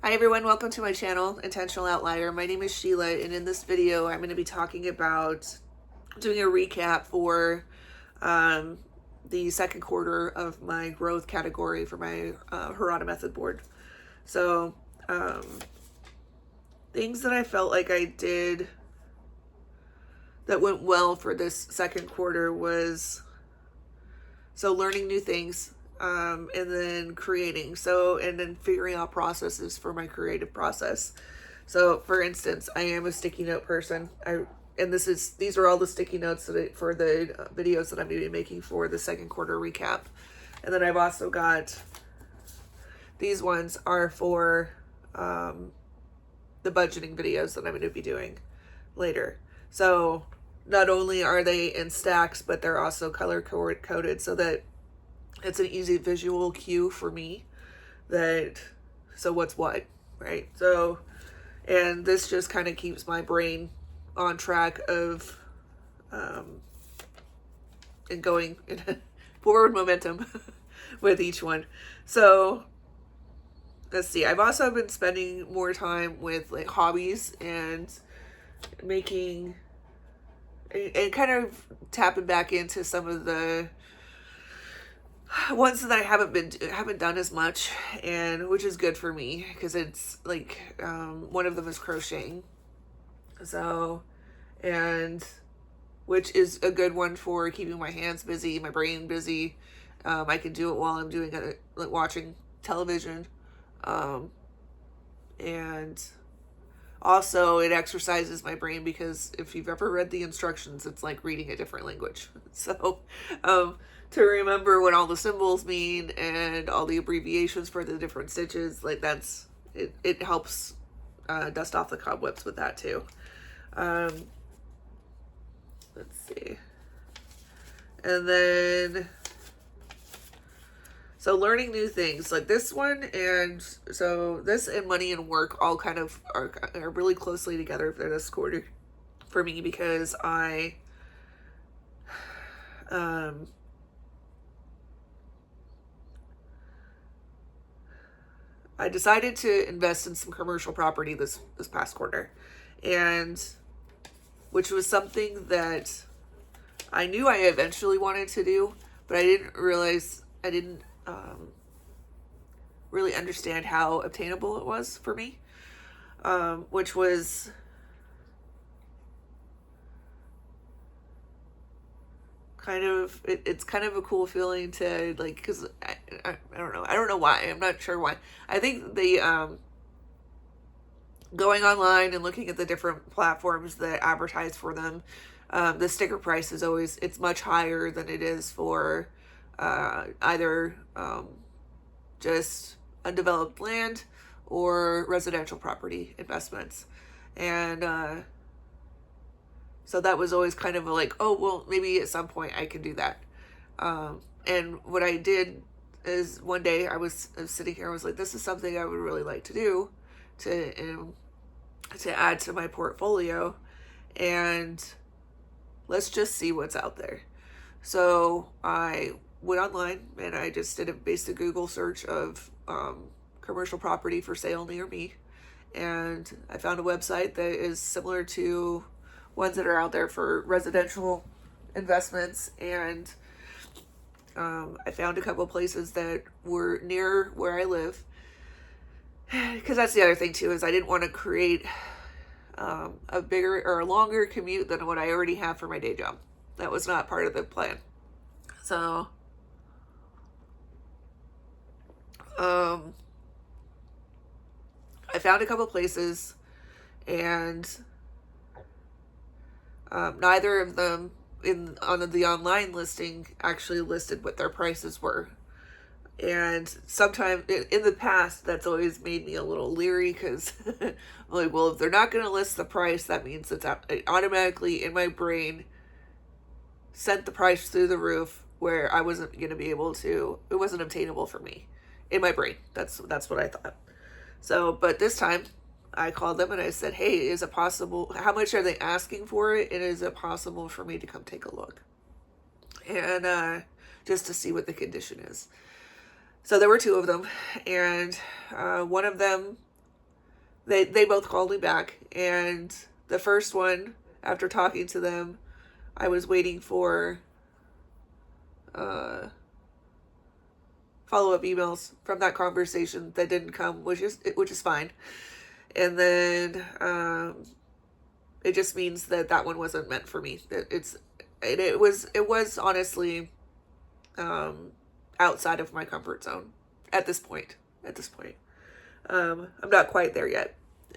Hi everyone, welcome to my channel, Intentional Outlier. My name is Sheila, and in this video I'm going to be talking about doing a recap for the second quarter of my growth category for my Harada method board. So things that I felt like I did that went well for this second quarter was learning new things, and then creating, and then figuring out processes for my creative process. So for instance, I am a sticky note person. These are all the sticky notes for the videos that I'm going to be making for the second quarter recap. And then I've also got, these ones are for the budgeting videos that I'm going to be doing later. So not only are they in stacks, but they're also color coded so that it's an easy visual cue for me so what's what, right? So, and this just kind of keeps my brain on track of and going in forward momentum with each one. So let's see, I've also been spending more time with like hobbies and making and kind of tapping back into some of the ones that I haven't done as much, and which is good for me because it's like one of them is crocheting. So, and which is a good one for keeping my hands busy, my brain busy. I can do it while I'm doing it, like watching television, and also it exercises my brain because if you've ever read the instructions, it's like reading a different language. So to remember what all the symbols mean and all the abbreviations for the different stitches, like that's it helps dust off the cobwebs with that too. Let's see. And then so learning new things like this one, and so this and money and work all kind of are really closely together for this quarter for me because I decided to invest in some commercial property this past quarter, and which was something that I knew I eventually wanted to do, but I didn't really understand how obtainable it was for me, which was it's kind of a cool feeling to like, because I don't know why, I'm not sure why. I think the going online and looking at the different platforms that advertise for them, the sticker price it's much higher than it is for either just undeveloped land or residential property investments. And so that was always kind of like, oh, well, maybe at some point I can do that. And what I did is one day I was sitting here, I was like, this is something I would really like to do to add to my portfolio, and let's just see what's out there. So I went online and I just did a basic Google search of commercial property for sale near me, and I found a website that is similar to ones that are out there for residential investments, and I found a couple places that were near where I live, because that's the other thing too, is I didn't want to create a bigger or a longer commute than what I already have for my day job. That was not part of the plan. So I found a couple places, and neither of them on the online listing actually listed what their prices were. And sometimes in the past, that's always made me a little leery because I'm like, well, if they're not going to list the price, that means it automatically in my brain sent the price through the roof where I wasn't going to be able to, it wasn't obtainable for me in my brain. That's what I thought. So, but this time I called them and I said, hey, is it possible, how much are they asking for it? And is it possible for me to come take a look? And just to see what the condition is. So there were two of them, and one of them they both called me back, and the first one, after talking to them, I was waiting for follow-up emails from that conversation that didn't come, which is fine. And then it just means that that one wasn't meant for me. It was honestly outside of my comfort zone at this point. I'm not quite there yet.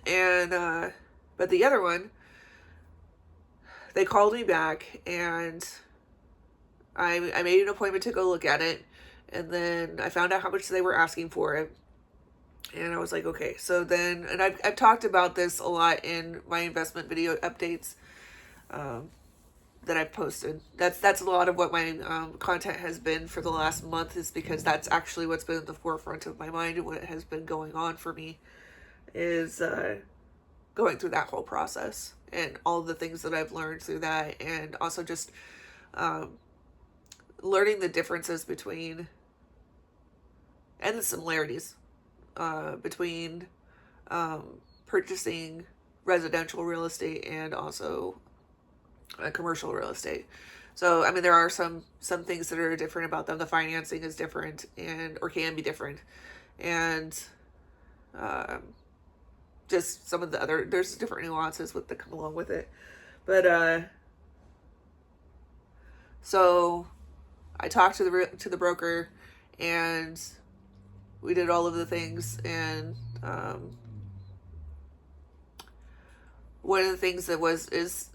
And but the other one, they called me back, and I made an appointment to go look at it, and then I found out how much they were asking for it. And I was like, okay. So then, and I've talked about this a lot in my investment video updates that I've posted. That's a lot of what my content has been for the last month, is because that's actually what's been at the forefront of my mind, and what has been going on for me is going through that whole process and all the things that I've learned through that, and also just learning the differences between and the similarities between purchasing residential real estate and also commercial real estate. So, I mean, there are some things that are different about them. The financing is different, or can be different. And just some of the other, there's different nuances that come along with it. But, so I talked to the broker, and we did all of the things, and one of the things that is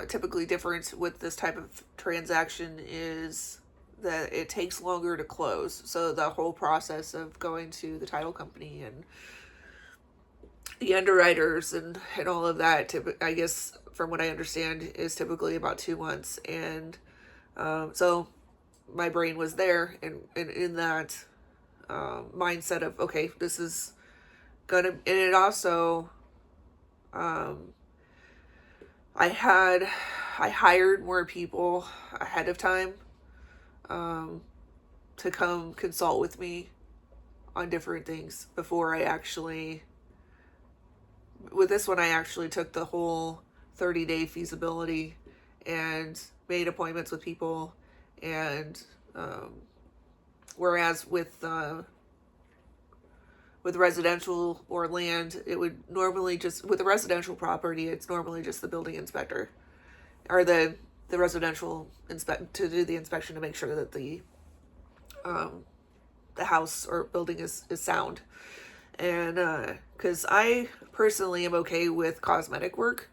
typically different with this type of transaction is that it takes longer to close. So the whole process of going to the title company and the underwriters and all of that, I guess from what I understand, is typically about 2 months. And so my brain was there in that mindset of, okay, this is gonna, and it also, I hired more people ahead of time to come consult with me on different things before I actually, with this one, I actually took the whole 30-day feasibility and made appointments with people. And whereas with residential or land, it would normally just, with a residential property, it's normally just the building inspector or the residential to do the inspection to make sure that the house or building is sound. And because I personally am okay with cosmetic work,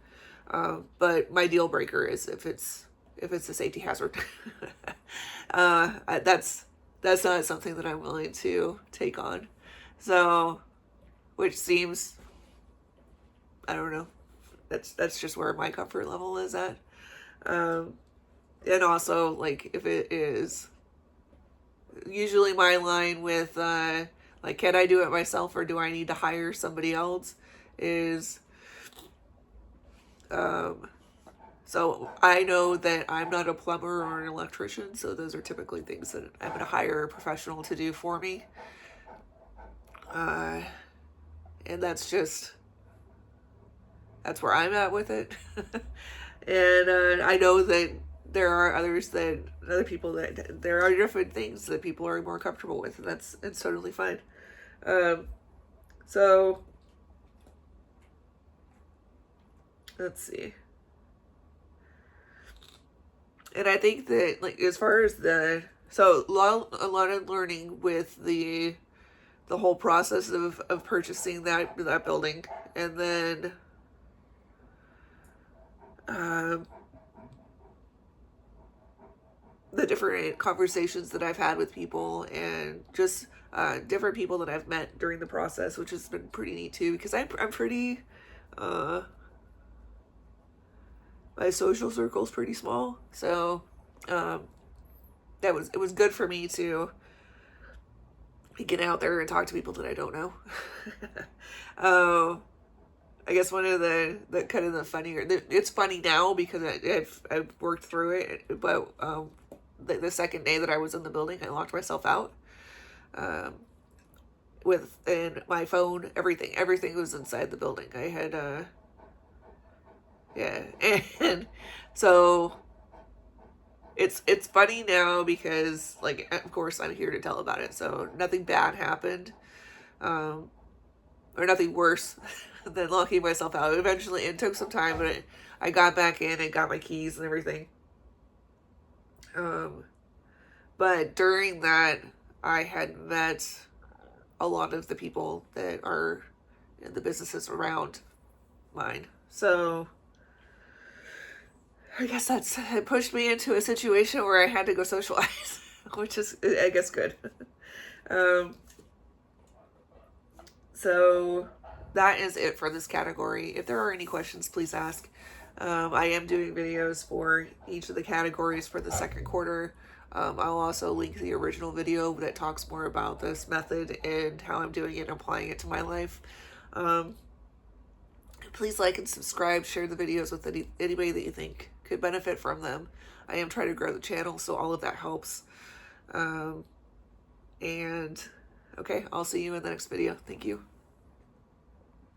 but my deal breaker is if it's a safety hazard. That's not something that I'm willing to take on. So, which seems, I don't know, that's just where my comfort level is at. And also, like, if it is, usually my line with, like, can I do it myself or do I need to hire somebody else, is, so I know that I'm not a plumber or an electrician, so those are typically things that I'm going to hire a professional to do for me. And that's where I'm at with it. And I know that there are other people that there are different things that people are more comfortable with, and it's totally fine. So let's see. And I think that, like, as far as a lot of learning with the whole process of purchasing that building, and then the different conversations that I've had with people, and just different people that I've met during the process, which has been pretty neat too, because I'm pretty my social circle is pretty small, so it was good for me to get out there and talk to people that I don't know. I guess one of the kind of the funnier, it's funny now because I've worked through it, but the second day that I was in the building, I locked myself out, and my phone, everything was inside the building. I had yeah, and so it's funny now because, like, of course I'm here to tell about it, so nothing bad happened, or nothing worse than locking myself out. Eventually it took some time, but I got back in and got my keys and everything. But during that, I had met a lot of the people that are in the businesses around mine. So I guess it pushed me into a situation where I had to go socialize, which is, I guess, good. So that is it for this category. If there are any questions, please ask. I am doing videos for each of the categories for the second quarter. I'll also link the original video that talks more about this method and how I'm doing it and applying it to my life. Please like and subscribe, share the videos with anybody that you think could benefit from them. I am trying to grow the channel, so all of that helps. And okay, I'll see you in the next video. Thank you.